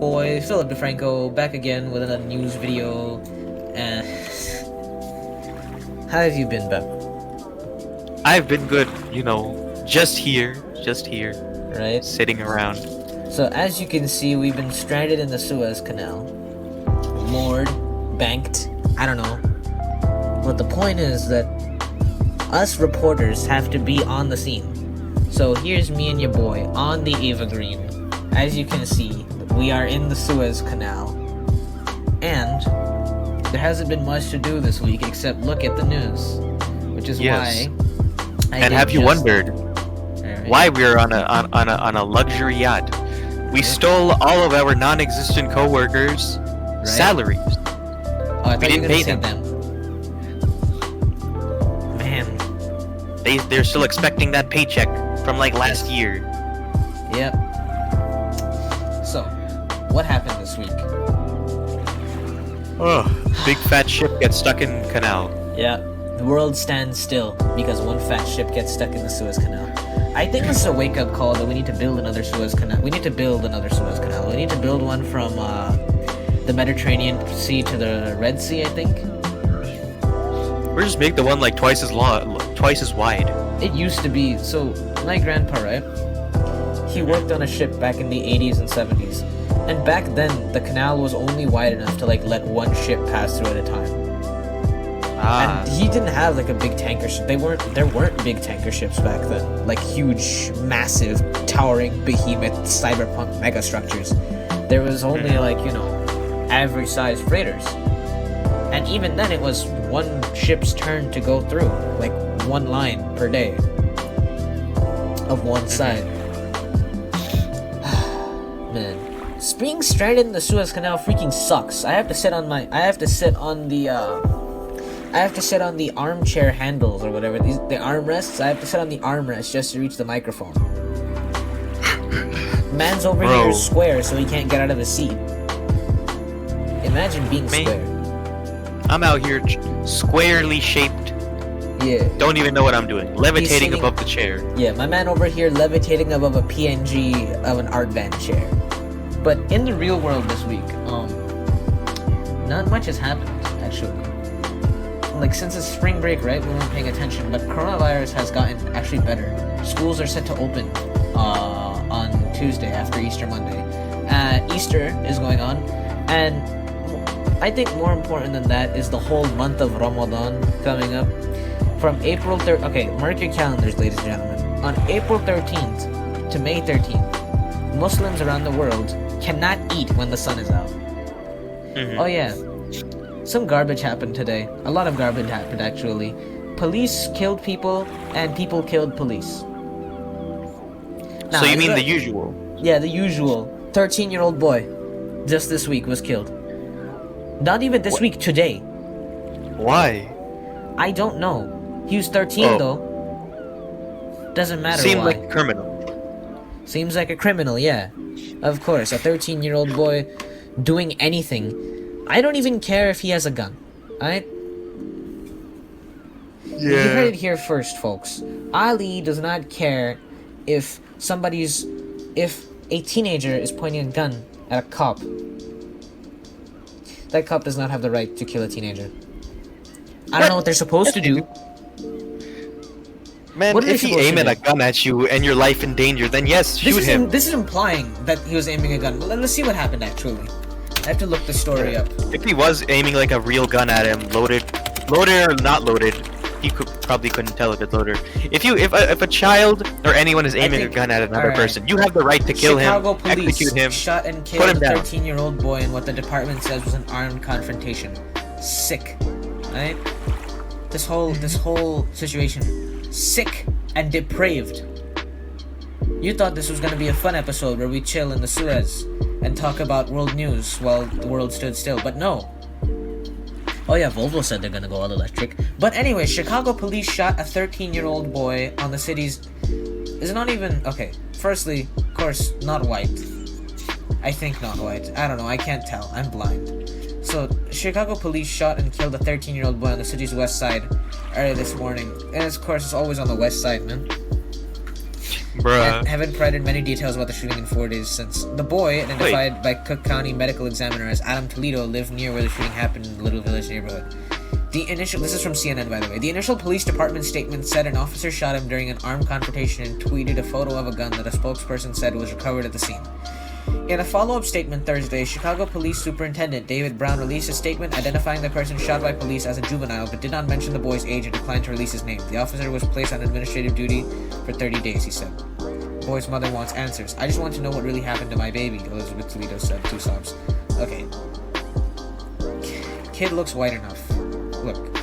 boy, Philip DeFranco, back again with another news video. And how have you been, Beb? I've been good, just here, Right? sitting around. So as you can see, we've been stranded in the Suez Canal. Moored, banked, I don't know. But the point is that us reporters have to be on the scene. So here's me and your boy on the Ava Green. As you can see, we are in the Suez Canal. And there hasn't been much to do this week except look at the news. Which is Yes. why And have you wondered Alright. why we're on a luxury yacht? We stole all of our non-existent co-workers' salaries. Oh, I thought we you were didn't gonna pay say them. Man. They're still expecting that paycheck from like last year. Yep. So, what happened this week? Oh, big fat ship gets stuck in canal. Yeah. The world stands still because one fat ship gets stuck in the Suez Canal. I think this is a wake-up call that we need to build another Suez Canal. We need to build another Suez Canal. We need to build one from the Mediterranean Sea to the Red Sea, I think. We're just make the one like twice as long, twice as wide. It used to be. So, my grandpa, right? He worked on a ship back in the 80s and 70s. And back then, the canal was only wide enough to like let one ship pass through at a time. And he didn't have like a big tanker ship. There weren't big tanker ships back then, like huge, massive, towering, behemoth, cyberpunk megastructures. There was only like average-sized freighters, and even then, it was one ship's turn to go through, like one line per day of one side. Man, being stranded in the Suez Canal freaking sucks. I have to sit on the armchair handles or whatever, the armrests. I have to sit on the armrest just to reach the microphone. Man's over here is square, so he can't get out of the seat. Imagine being square. I'm out here squarely shaped. Yeah. Don't even know what I'm doing. Levitating sitting- above the chair. Yeah, my man over here levitating above a PNG of an art band chair. But in the real world this week, not much has happened, actually. Like, since it's spring break, right, we weren't paying attention, but coronavirus has gotten actually better. Schools are set to open on Tuesday after Easter Monday. Easter is going on, and I think more important than that is the whole month of Ramadan coming up. From April 3rd, okay, mark your calendars, ladies and gentlemen. On April 13th to May 13th, Muslims around the world cannot eat when the sun is out. Oh yeah. Some garbage happened today. A lot of garbage happened, actually. Police killed people, and people killed police. Now, So you mean the usual? Yeah, the usual. 13-year-old boy, just this week, was killed. Not even this week, today. Why? I don't know. He was 13, though. Doesn't matter Seemed why. like a criminal. Seems like a criminal, yeah. Of course, a 13-year-old boy doing anything. I don't even care if he has a gun. Alright? You heard it here first, folks. Ali does not care if a teenager is pointing a gun at a cop. That cop does not have the right to kill a teenager. I don't know what they're supposed to do. Man, What are they if he supposed to aiming do? a gun at you and your life in danger, then yes, shoot him. This is implying that he was aiming a gun. Let's see what happened, actually. I have to look the story up. If he was aiming like a real gun at him, loaded or not loaded, he probably couldn't tell if it's loaded. If a child or anyone is aiming a gun at another person, you have the right to kill Chicago him, police execute him, shot and put killed him a down. 13-year-old boy in what the department says was an armed confrontation. Sick, right? This whole situation, sick and depraved. You thought this was gonna be a fun episode where we chill in the Suez and talk about world news while the world stood still, but no. Oh yeah, Volvo said they're gonna go all electric. But anyway, Chicago police shot a 13-year-old boy on the city's... Is it not even... Okay, firstly, of course, not white. I think not white. I don't know, I can't tell. I'm blind. So, Chicago police shot and killed a 13-year-old boy on the city's west side earlier this morning. And of course, it's always on the west side, man. Bruh. haven't provided many details about the shooting in 4 days since. The boy, identified by Cook County medical examiner as Adam Toledo, lived near where the shooting happened in the Little Village neighborhood. This is from CNN, by the way. The initial police department statement said an officer shot him during an armed confrontation and tweeted a photo of a gun that a spokesperson said was recovered at the scene. In a follow-up statement Thursday, Chicago Police Superintendent David Brown released a statement identifying the person shot by police as a juvenile, but did not mention the boy's age and declined to release his name. The officer was placed on administrative duty for 30 days, he said. The boy's mother wants answers. I just want to know what really happened to my baby, Elizabeth Toledo said, 2 sobs. Okay. Kid looks white enough. Look,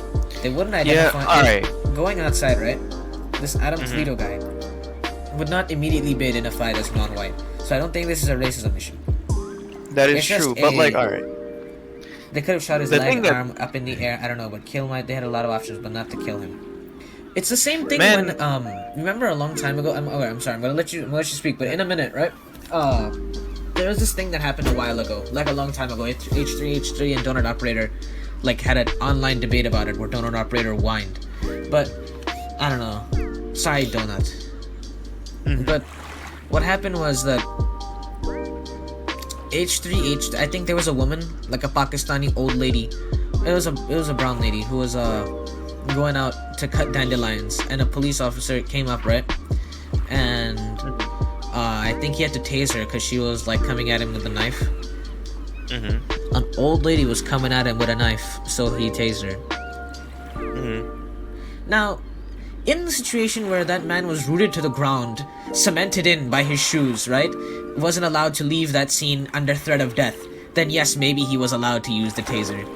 they wouldn't identify... alright. Going outside, right? This Adam Toledo guy would not immediately be identified as non-white. So I don't think this is a racism issue. That is true, but like, alright. They could have shot his leg, arm up in the air, I don't know, but kill they had a lot of options, but not to kill him. It's the same thing when, remember a long time ago, I'm sorry, I'm gonna let you speak, but in a minute, right? There was this thing that happened a while ago, like a long time ago, H3 and Donut Operator, like, had an online debate about it, where Donut Operator whined. But, I don't know. Sorry, Donut. But what happened was that H3, I think there was a woman, like a Pakistani old lady. It was a brown lady who was going out to cut dandelions, and a police officer came up, right? And I think he had to tase her because she was like coming at him with a knife. An old lady was coming at him with a knife, so he tased her. Now, in the situation where that man was rooted to the ground, cemented in by his shoes, right? Wasn't allowed to leave that scene under threat of death, then yes, maybe he was allowed to use the taser.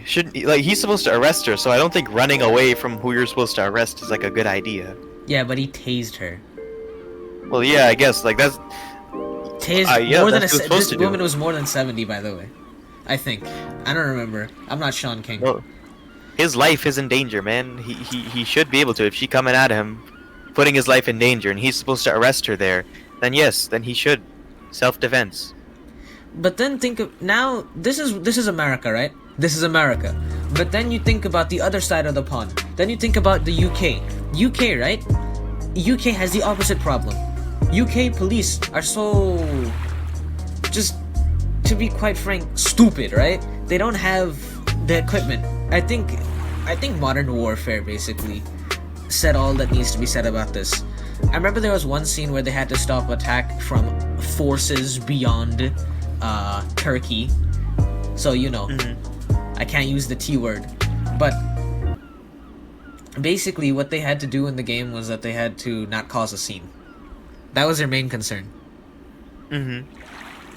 Shouldn't, like, he's supposed to arrest her, so I don't think running away from who you're supposed to arrest is like a good idea. Yeah, but he tased her. Well, yeah, I guess, like, that's... Tased more than this to woman was more than 70, by the way. I think. I don't remember. I'm not Sean King. Well, his life is in danger, man. He should be able to. If she coming at him, putting his life in danger, and he's supposed to arrest her there, then yes, then he should. Self-defense. But then think of... Now, this is America, right? This is America. But then you think about the other side of the pond. Then you think about the UK. UK, right? UK has the opposite problem. UK police are so... just... to be quite frank, stupid, right? They don't have the equipment. I think Modern Warfare basically said all that needs to be said about this. I remember there was one scene where they had to stop attack from forces beyond Turkey. So, you know, I can't use the T word. But basically what they had to do in the game was that they had to not cause a scene. That was their main concern. And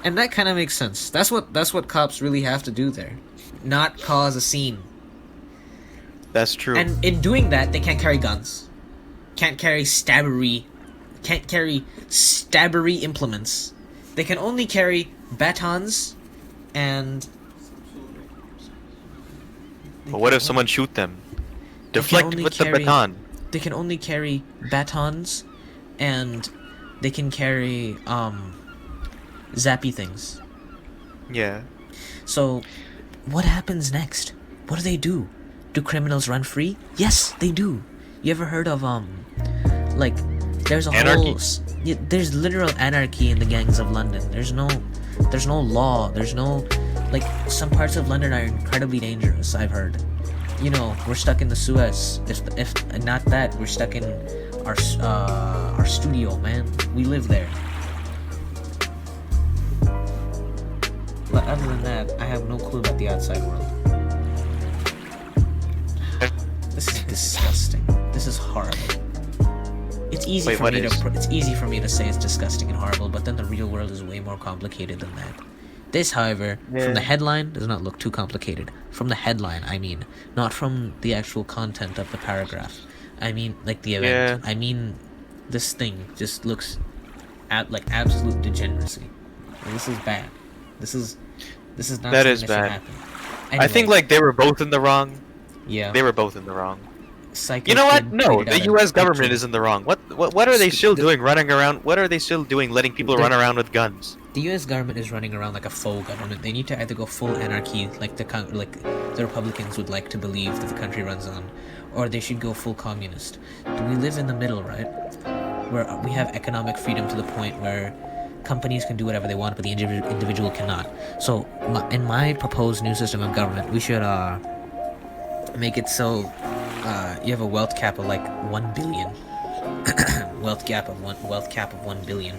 that kind of makes sense. That's what cops really have to do there. Not cause a scene. That's true. And in doing that, they can't carry guns. Can't carry stabbery implements. They can only carry batons and... But what if someone shoot them? Deflect with the baton. They can only carry batons and they can carry zappy things. Yeah. So, what happens next? What do? Do criminals run free? Yes, they do. You ever heard of like, there's a anarchy. There's literal anarchy in the gangs of London. There's no law. There's no, like, some parts of London are incredibly dangerous, I've heard. You know, we're stuck in the Suez. If not that, we're stuck in our studio, man. We live there. But other than that, I have no clue about the outside world. This is disgusting. This is horrible. It's easy for me to say it's disgusting and horrible, but then the real world is way more complicated than that. This, however, from the headline, does not look too complicated. From the headline, I mean, not from the actual content of the paragraph. I mean, like, the event. I mean, this thing just looks like absolute degeneracy. Like, this is bad. This is not that something is that bad. should happen. Anyway, I think, like, they were both in the wrong. Yeah. They were both in the wrong. Psycho You know what? kid No, tweeted the out U.S. a government picture. is in the wrong. What are they still doing running around? What are they still doing letting people run around with guns? The U.S. government is running around like a faux government. They need to either go full anarchy, like the Republicans would like to believe that the country runs on, or they should go full communist. We live in the middle, right? Where we have economic freedom to the point where companies can do whatever they want, but the individual cannot. So, in my proposed new system of government, we should make it so you have a wealth cap of like 1 billion. wealth cap of 1 billion,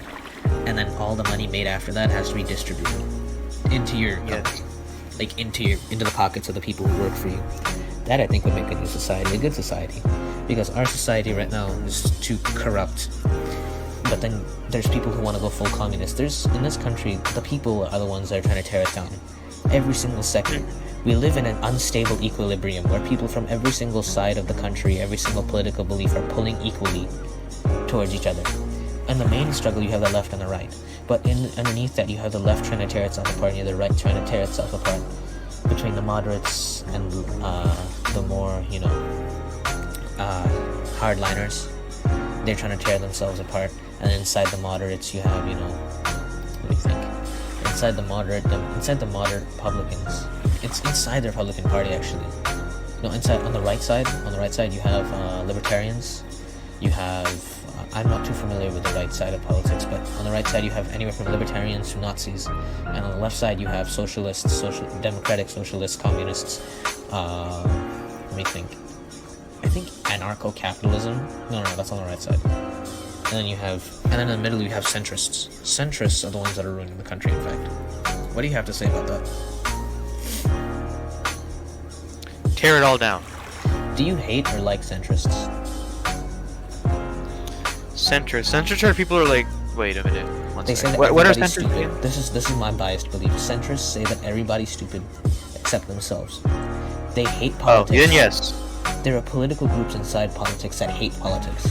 and then all the money made after that has to be distributed into your into the pockets of the people who work for you. That I think would make a new society, a good society, because our society right now is too corrupt. But then there's people who want to go full communist. In this country, the people are the ones that are trying to tear it down every single second. We live in an unstable equilibrium where people from every single side of the country, every single political belief are pulling equally towards each other. In the main struggle, you have the left and the right. But underneath that, you have the left trying to tear itself apart, and you have the right trying to tear itself apart. Between the moderates and the more, hardliners, they're trying to tear themselves apart. And inside the moderates, you have, what do you think? Inside the moderate Republicans, it's inside the Republican Party actually. No, inside on the right side you have libertarians. You have I'm not too familiar with the right side of politics, but on the right side you have anywhere from libertarians to Nazis, and on the left side you have socialists, democratic socialists, communists. Let me think. I think anarcho-capitalism. No, that's on the right side. And then in the middle you have centrists. Centrists are the ones that are ruining the country, in fact. What do you have to say about that? Tear it all down. Do you hate or like centrists? Centrists are people who are like, wait a minute. They say that what are everybody's centrists? stupid. This is my biased belief. Centrists say that everybody's stupid except themselves. They hate politics. Oh, then yes. There are political groups inside politics that hate politics.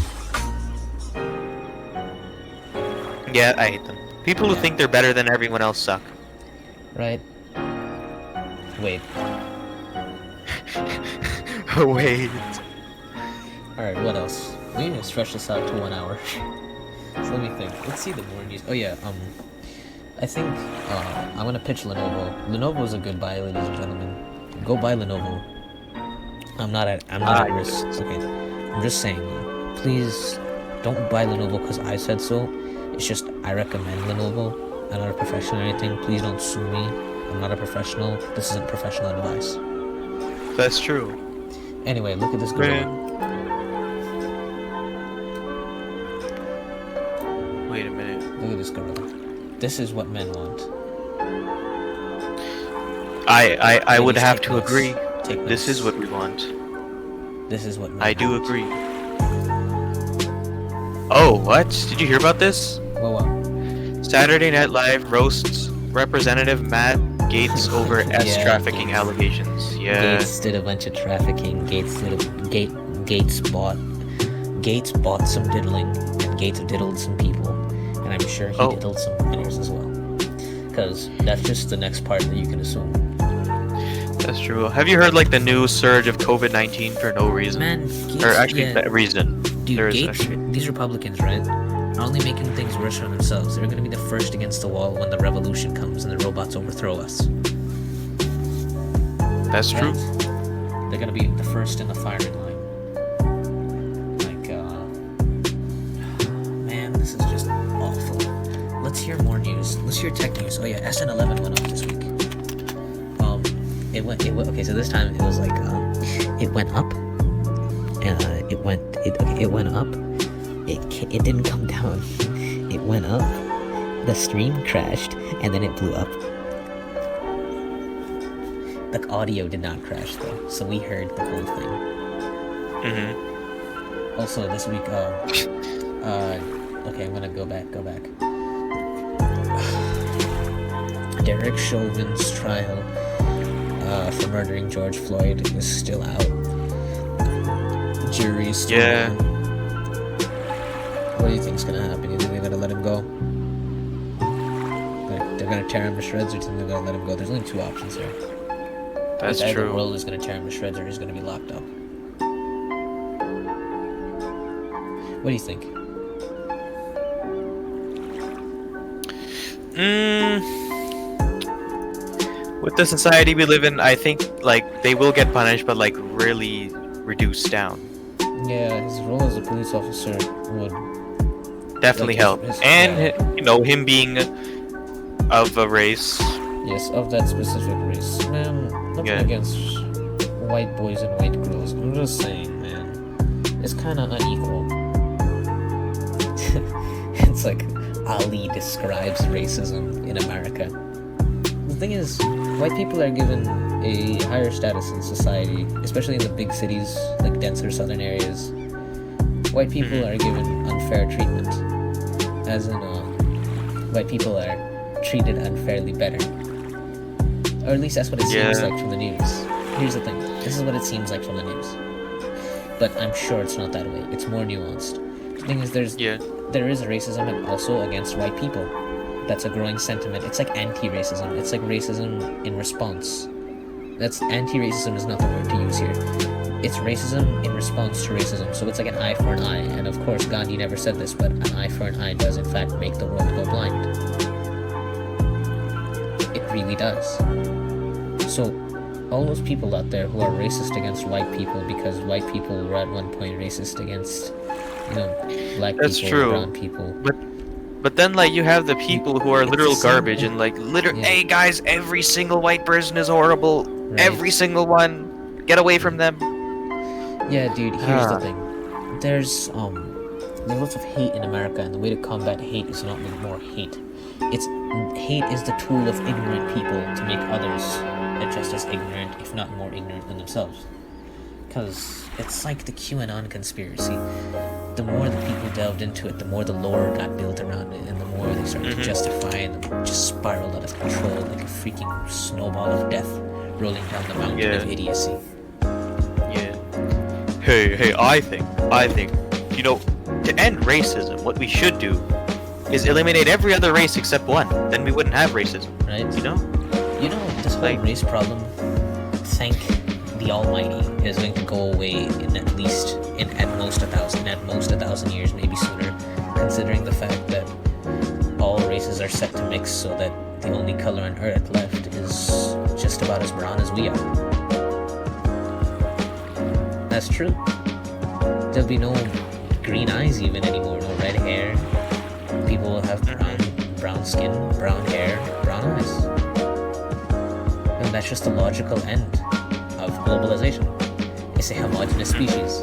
Yeah, I hate them. People who think they're better than everyone else suck. Right? Wait. Wait. Alright, what else? We need to stretch this out to 1 hour. So let me think. Let's see the more news. Oh yeah, I think I'm gonna pitch Lenovo. Lenovo is a good buy, ladies and gentlemen. Go buy Lenovo. I'm not at risk. Okay. I'm just saying, please don't buy Lenovo because I said so. It's just I recommend Lenovo. I'm not a professional or anything. Please don't sue me. I'm not a professional. This isn't professional advice. That's true. Anyway, look at this gorilla. Wait a minute. Look at this gorilla. This is what men want. I would have to notes. agree. Take This notes. is what we want. This is what men I do want. agree. Oh, what? Did you hear about this? Well. Saturday Night Live roasts Representative Matt Gaetz over S Yeah, trafficking Gaetz. allegations. Yeah. Gates did a bunch of trafficking. Gates bought some diddling, and Gates diddled some people, and I'm sure he diddled some minors as well. Because that's just the next part that you can assume. That's true. Have you heard like the new surge of COVID-19 for no reason? Man, Gates, Or actually, that reason. Dude, There is Gates, actually. these Republicans, right, are only making things worse for themselves. They're gonna be the first against the wall when the revolution comes and the robots overthrow us. That's true. Right? They're gonna be the first in the firing line. Man, this is just awful. Let's hear more news. Let's hear tech news. Oh yeah, SN11 went up this week. It went. Okay, so this time it was like, it went up. It went up. It didn't come down. It went up. The stream crashed, and then it blew up. The audio did not crash though, so we heard the whole thing. Mm-hmm. Also, this week, okay, I'm gonna go back. Derek Chauvin's trial for murdering George Floyd is still out. Jury's still out. What do you think's gonna happen? You think they're gonna let him go? Like, they're gonna tear him to shreds, or do you think they're gonna let him go? There's only two options here. That's Either true. the world is gonna tear him to shreds, or he's gonna be locked up. What do you think? With the society we live in, I think like they will get punished, but like really reduced down. Yeah, his role as a police officer would Definitely like, help. And you know, him being of a race. yes, of that specific race. Man, nothing Yeah. against white boys and white girls. I'm just saying, man, it's kind of unequal. It's like Ali describes racism in America. The thing is, white people are given a higher status in society, especially in the big cities, like denser southern areas. White people are given unfair treatment, as in, white people are treated unfairly better. Or at least that's what it seems like from the news. Here's the thing, this is what it seems like from the news. But I'm sure it's not that way, it's more nuanced. The thing is, there is racism also against white people. That's a growing sentiment. It's like anti-racism. It's like racism in response. That's anti-racism is not the word to use here. It's racism in response to racism. So it's like an eye for an eye. And of course, Gandhi never said this, but an eye for an eye does in fact make the world go blind. It really does. So all those people out there who are racist against white people because white people were at one point racist against, you know, black That's people, true. brown people. But then like you have the people who are It's literal the same garbage thing. and like Yeah. hey guys, every single white person is horrible. Right. Every single one. Get away from them. Yeah, dude, here's the thing. There's lots of hate in America, and the way to combat hate is not with more hate. Hate is the tool of ignorant people to make others just as ignorant, if not more ignorant than themselves. Because it's like the QAnon conspiracy. The more the people delved into it, the more the lore got built around it, and the more they started to justify it, and it just spiraled out of control like a freaking snowball of death rolling down the mountain of idiocy. Yeah. Hey, I think, you know, to end racism, what we should do is eliminate every other race except one. Then we wouldn't have racism, Right? you know? You know, this whole race problem, thank the Almighty, is going to go away in at most 1,000 years, maybe sooner, considering the fact that all races are set to mix so that the only color on Earth left is just about as brown as we are. That's true. There'll be no green eyes even anymore, no red hair. People will have brown skin, brown hair, brown eyes. And that's just the logical end of globalization. It's a homogenous species,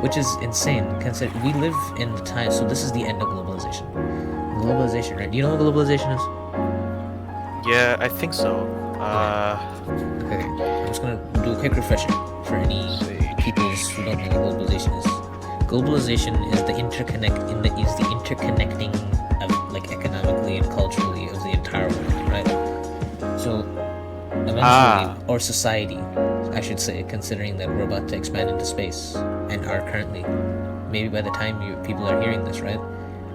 which is insane. Consider we live in the time. So this is the end of globalization. Globalization, right? Do you know what globalization is? Yeah, I think so. Okay, I'm just gonna do a quick refresher for any people who don't know what globalization is. Globalization is the interconnecting of like economically and culturally of the entire world, right? So eventually, or society, I should say, considering that we're about to expand into space and are currently, maybe by the time people are hearing this, right,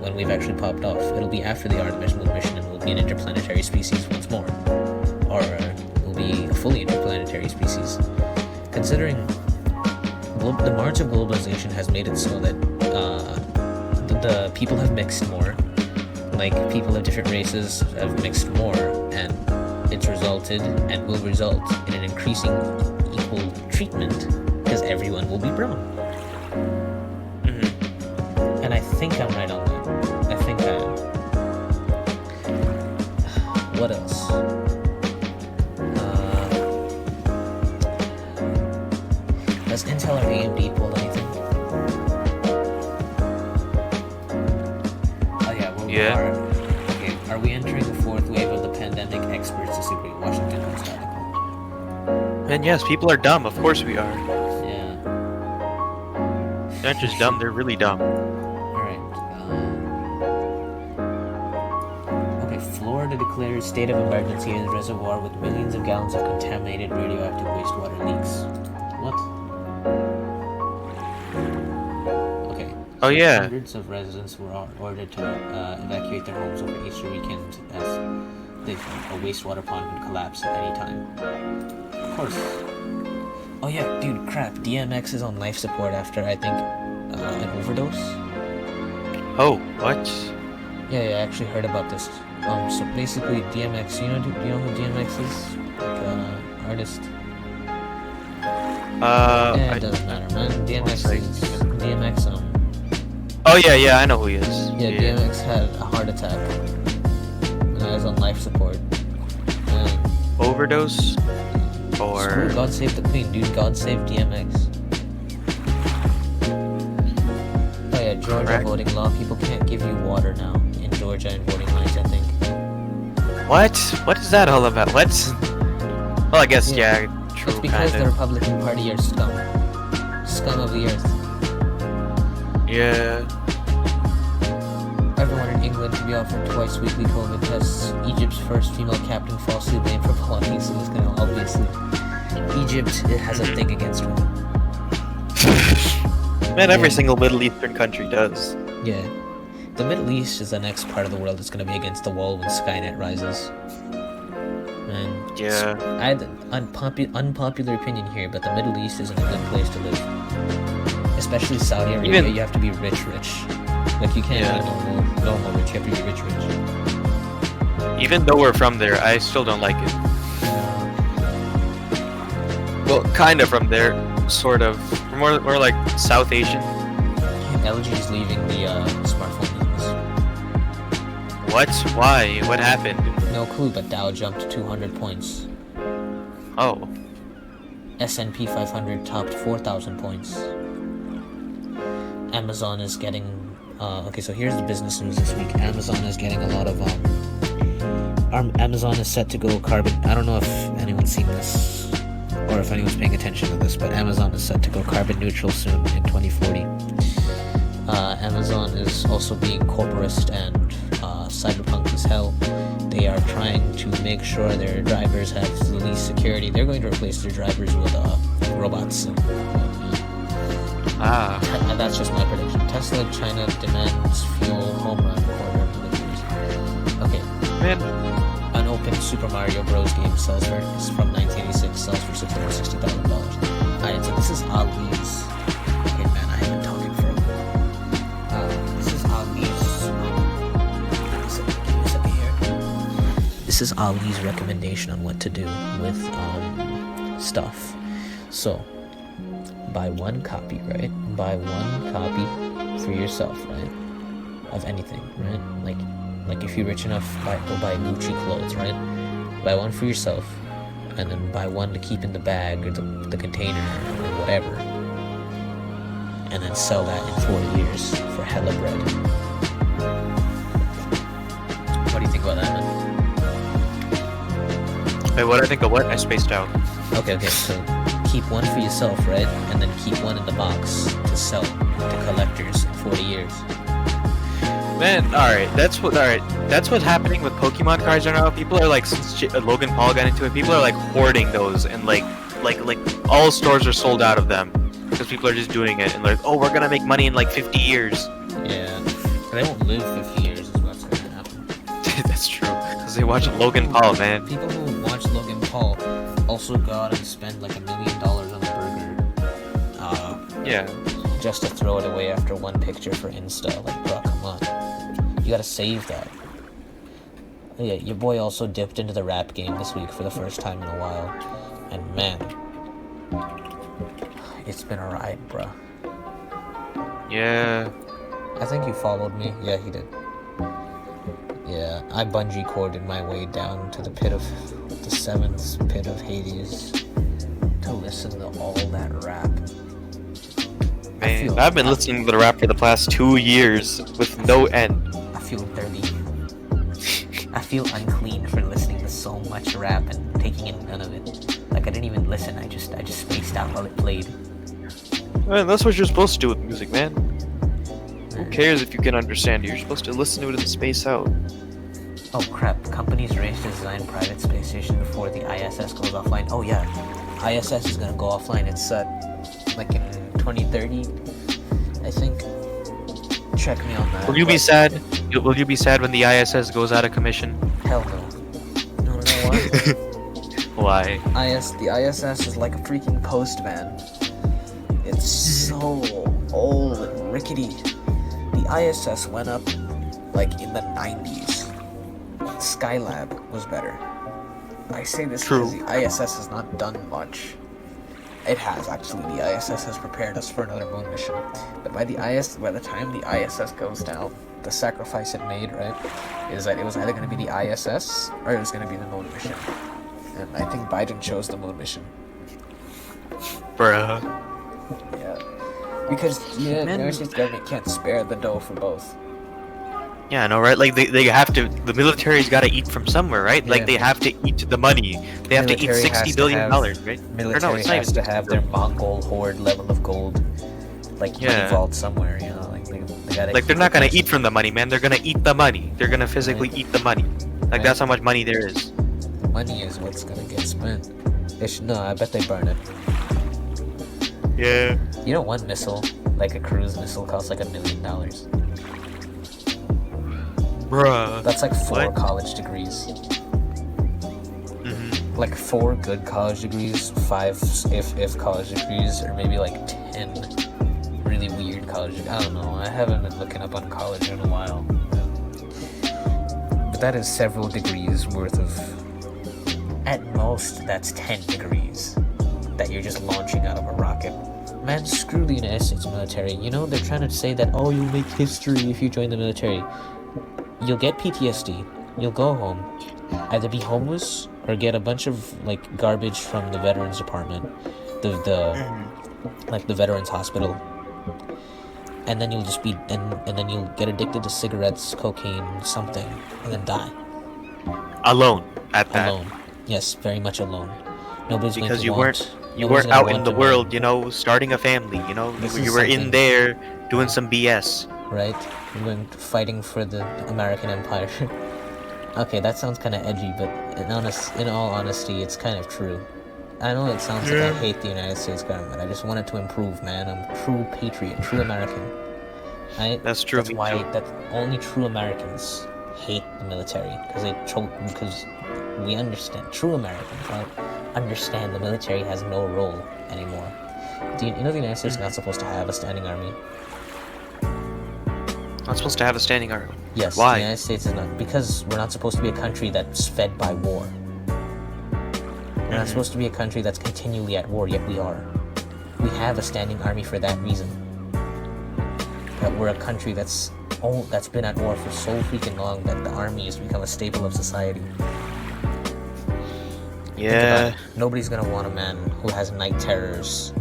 when we've actually popped off, it'll be after the Artemis moon mission and we'll be an interplanetary species once more, or we'll be a fully interplanetary species. Considering the march of globalization has made it so that the people have mixed more, like people of different races have mixed more, and it's resulted and will result in an increasing equal treatment because everyone will be brown. And I think I'm right on that. I think I am. What else? Does Intel or AMD pull anything? Oh yeah, okay, are we entering the fourth wave of the pandemic? Experts disagree. Washington Post article. And yes, people are dumb. Of course we are. Yeah. They're not just dumb, they're really dumb. Alright. Okay, Florida declares state of emergency in a reservoir with millions of gallons of contaminated radioactive wastewater leaks. What? Okay. Oh yeah. Hundreds of residents were ordered to evacuate their homes over Easter weekend as a wastewater pond would collapse at any time. Of course. Oh yeah, dude, crap. DMX is on life support after, I think, an overdose. Oh, what? Yeah, I actually heard about this. So basically, DMX. Do you know who DMX is? Like, artist. It doesn't matter, man. DMX. Oh yeah, I know who he is. Yeah, DMX had a heart attack when I was on life support. Overdose? Or Screw God Save the Queen, dude. God Save DMX. Oh yeah, Georgia Correct. voting law. People can't give you water now in Georgia in voting lines, I think. what? What is that all about? What? Well, I guess yeah, true. It's because the kinda. Republican Party are scum. Scum of the earth. Yeah. Everyone in England to be offered twice weekly COVID tests. Egypt's first female captain falsely blamed for plotting Suez Canal. Obviously, Egypt has a thing against women. Man, every Yeah. single Middle Eastern country does. Yeah, the Middle East is the next part of the world that's going to be against the wall when Skynet rises. And Yeah. I had an unpopular opinion here, but the Middle East isn't a good place to live. Especially Saudi Arabia, Even- you have to be rich. Like, you can't Yeah. be normal rich, you have to be rich. Even though we're from there, I still don't like it. Well, kind of from there, sort of. We're more like South Asian. LG is leaving the smartphone business. What? Why? What happened? No clue, but Dow jumped 200 points. Oh. S&P 500 topped 4,000 points. Amazon is getting... okay, so here's the business news this week. Amazon is getting a lot of... Amazon is set to go carbon... I don't know if anyone's seen this, or if anyone's paying attention to this, but Amazon is set to go carbon neutral soon in 2040. Amazon is also being corporatist and cyberpunk as hell. They are trying to make sure their drivers have the least security. They're going to replace their drivers with robots. And that's just my prediction. Tesla China demands fuel home run quarter deliveries. Okay. Man. An open Super Mario Bros. Game sells for, from 1986, sells for $660,000. Alright, so this is Ali's. Okay, man, I have been talking for a while. This is Ali's. Give me a second here. This is Ali's recommendation on what to do with stuff. So, buy one copy, right? Buy one copy for yourself, right? Of anything, right? Like if you're rich enough, go buy Gucci clothes, right? Buy one for yourself, and then buy one to keep in the bag or the container or whatever, and then sell that in 40 years for hella bread. What do you think about that, man? Wait, what? I think of what? I spaced out. Okay, so keep one for yourself, right? And then keep one in the box to sell to collectors in 40 years. Man, alright, that's what's happening with Pokemon cards right now. People are like, since Logan Paul got into it, people are like hoarding those, and like all stores are sold out of them because people are just doing it and like, oh, we're gonna make money in like 50 years. Yeah, but they won't live 50 years is what's gonna happen. That's true, because they watch Logan Paul, man. People who watch Logan Paul also go out and spend like $1 million on a burger. Yeah. Just to throw it away after one picture for Insta. Like, bro, come on. You gotta save that. Yeah, your boy also dipped into the rap game this week for the first time in a while. And man, it's been a ride, bruh. Yeah. I think you followed me. Yeah, he did. Yeah, I bungee corded my way down to the seventh pit of Hades to listen to all that rap. Man, I've been listening to the rap for the past 2 years with no end. I feel dirty. I feel unclean for listening to so much rap and taking in none of it. Like, I didn't even listen. I just spaced out while it played. Man, that's what you're supposed to do with music, man. Who cares if you can understand it? You're supposed to listen to it and space out. Oh crap, companies race to design private space station before the ISS goes offline. Oh yeah, ISS is gonna go offline. It's set like in 2030, I think. Check me on that. Will you be sad? Will you be sad when the ISS goes out of commission? Hell no. You know why? Why? The ISS is like a freaking postman. It's so old and rickety. The ISS went up like in the 90s. Skylab was better. I say this True. because the ISS has not done much. It has actually. The ISS has prepared us for another moon mission. But by the time the ISS goes down, the sacrifice it made, right, is that it was either going to be the ISS or it was going to be the moon mission. And I think Biden chose the moon mission. Bruh. Yeah. Because the United States government can't spare the dough for both. Yeah, I know, right? Like they have to. The military's got to eat from somewhere, right? Yeah. Like they have to eat the money. They have to eat Military has $60 to billion, have- right? Military has to have their Mongol horde level of gold, like money Yeah. vault somewhere. You know, like they gotta. Like they're keep not gonna it eat from the money, man. They're gonna eat the money. They're gonna physically Right. eat the money. Like Right. that's how much money there is. Money is what's gonna get spent. I bet they burn it. Yeah. You know, one missile, like a cruise missile, costs like $1 million. Bruh. That's like 4 What? college degrees. Mhm. Like 4 good college degrees, 5 if college degrees, or maybe like 10 really weird college degrees. I don't know. I haven't been looking up on college in a while. But that is several degrees worth of. At most, that's 10 degrees that you're just launching out of a rocket. Man, screw the United States military. You know, they're trying to say that, oh, you'll make history if you join the military. You'll get PTSD. You'll go home, either be homeless or get a bunch of like garbage from the veterans department, the like the veterans hospital, and then you'll just be and then you'll get addicted to cigarettes, cocaine, something, and then die Alone at that. alone. Yes, very much alone. Nobody's going Because to you want, You nobody's weren't gonna out in want the to world, know, you know, starting a family. You know, This you is were in something- there doing some BS. right? You're going fighting for the American Empire. Okay, that sounds kind of edgy, but in all honesty, it's kind of true. I know it sounds like I hate the United States government. I just want it to improve, man. I'm a true patriot, true American. Right? That's true, That's me why too. that only true Americans hate the military because we understand. True Americans, right? Understand the military has no role anymore. You know the United States is not supposed to have a standing army. Not supposed to have a standing army. Yes, Why? the United States is not, because we're not supposed to be a country that's fed by war. We're not supposed to be a country that's continually at war, yet we are. We have a standing army for that reason. That we're a country that's been at war for so freaking long that the army has become a staple of society. Think about Yeah. it. Nobody's gonna want a man who has night terrors,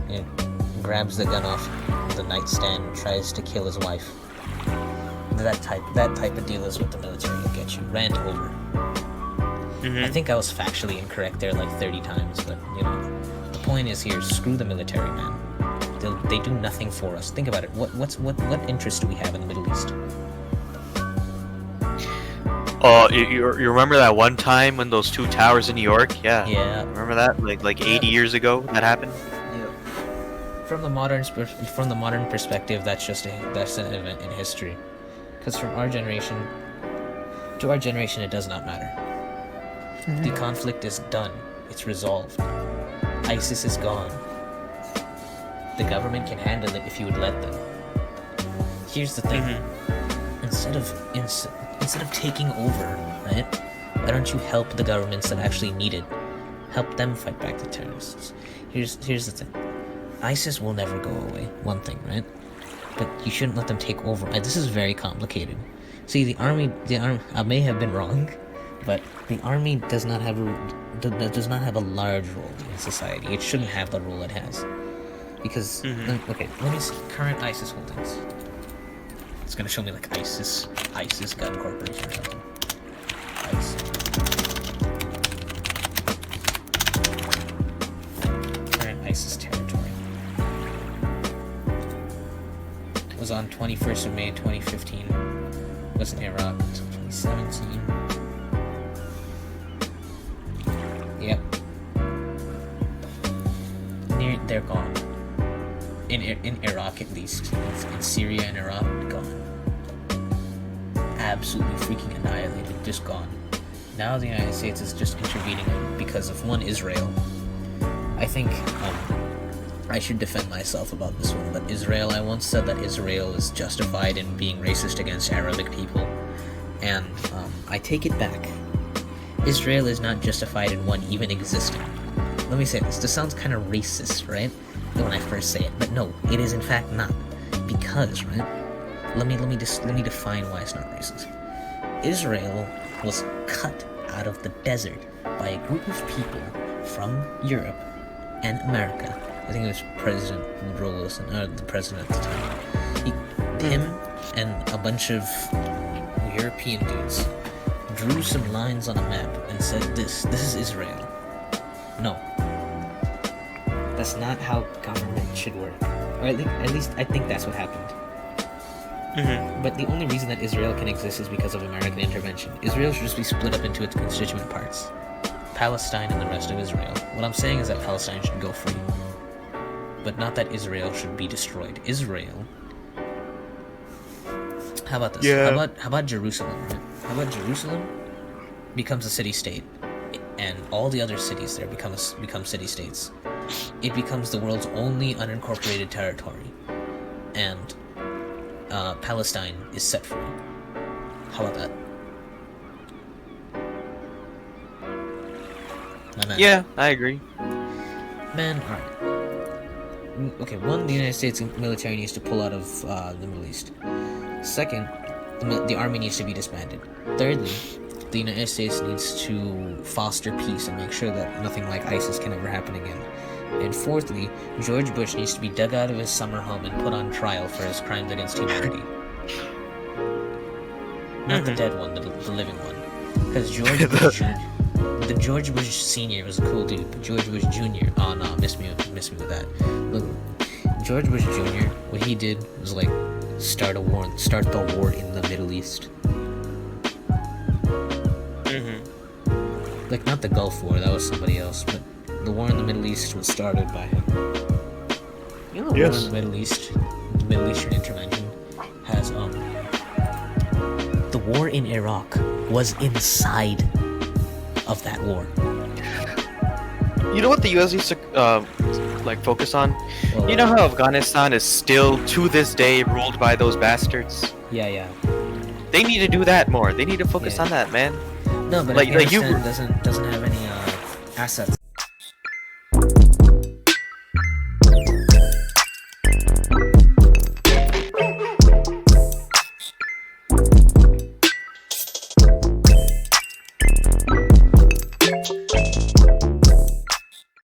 grabs the gun off the nightstand, tries to kill his wife. That type of deal is what the military will get you. Rant over. Mhm. I think I was factually incorrect there like 30 times, but you know, the point is here: screw the military, man. They do nothing for us. Think about it. What interest do we have in the Middle East? Oh, you remember that one time when those 2 towers in New York? Yeah. Yeah. Remember that? Like 80 years ago that happened? From the modern perspective, that's an event in history. Because from our generation to our generation, it does not matter. The conflict is done. It's resolved. ISIS is gone. The government can handle it if you would let them. Here's the thing. Instead of taking over, right? Why don't you help the governments that actually need it? Help them fight back the terrorists. Here's the thing. ISIS will never go away. One thing, right? But you shouldn't let them take over. This is very complicated. See, the army. I may have been wrong, but the army does not have a large role in society. It shouldn't have the role it has, because okay, let me see current ISIS holdings. It's gonna show me like ISIS Gun Corporation or something. ISIS. Current ISIS territory. It was on 21st of May 2015. Was in Iraq until 2017. Yep. They're gone. In Iraq at least. In Syria and Iraq, gone. Absolutely freaking annihilated, just gone. Now the United States is just intervening because of one, Israel. I think I should defend myself about this one, but Israel, I once said that Israel is justified in being racist against Arabic people, and I take it back. Israel is not justified in one even existing. Let me say this. This sounds kind of racist, right? When I first say it, but no, it is in fact not. Because, right? Let me define why it's not racist. Israel was cut out of the desert by a group of people from Europe and America. I think it was President Woodrow Wilson, or the president at the time. Him and a bunch of European dudes drew some lines on a map and said, this is Israel. No. That's not how government should work. Or at least I think that's what happened. But the only reason that Israel can exist is because of American intervention. Israel should just be split up into its constituent parts. Palestine and the rest of Israel. What I'm saying is that Palestine should go free. But not that Israel should be destroyed. Israel... How about this? Yeah. How about Jerusalem, right? How about Jerusalem becomes a city-state, and all the other cities there become city-states. It becomes the world's only unincorporated territory, and Palestine is set free. How about that? My man. Yeah, I agree. Man, alright. Okay, one, the United States military needs to pull out of the Middle East. Second, the army needs to be disbanded. Thirdly, the United States needs to foster peace and make sure that nothing like ISIS can ever happen again. And fourthly, George Bush needs to be dug out of his summer home and put on trial for his crimes against humanity. Not the dead one, the living one. Because George Bush, the George Bush Sr. was a cool dude, but George Bush Jr. Oh no, miss me with that. Look, George Bush Jr. What he did was like start the war in the Middle East. Like not the Gulf War, that was somebody else, but the war in the Middle East was started by him. You know, the war in the Middle East, the Middle Eastern intervention has the war in Iraq was inside of that war. You know what the U.S. needs to focus on? Well, You know how Afghanistan is still to this day ruled by those bastards? Yeah. They need to do that more. They need to focus Yeah. on that, man. No, but Like, you- Afghanistan doesn't have any assets.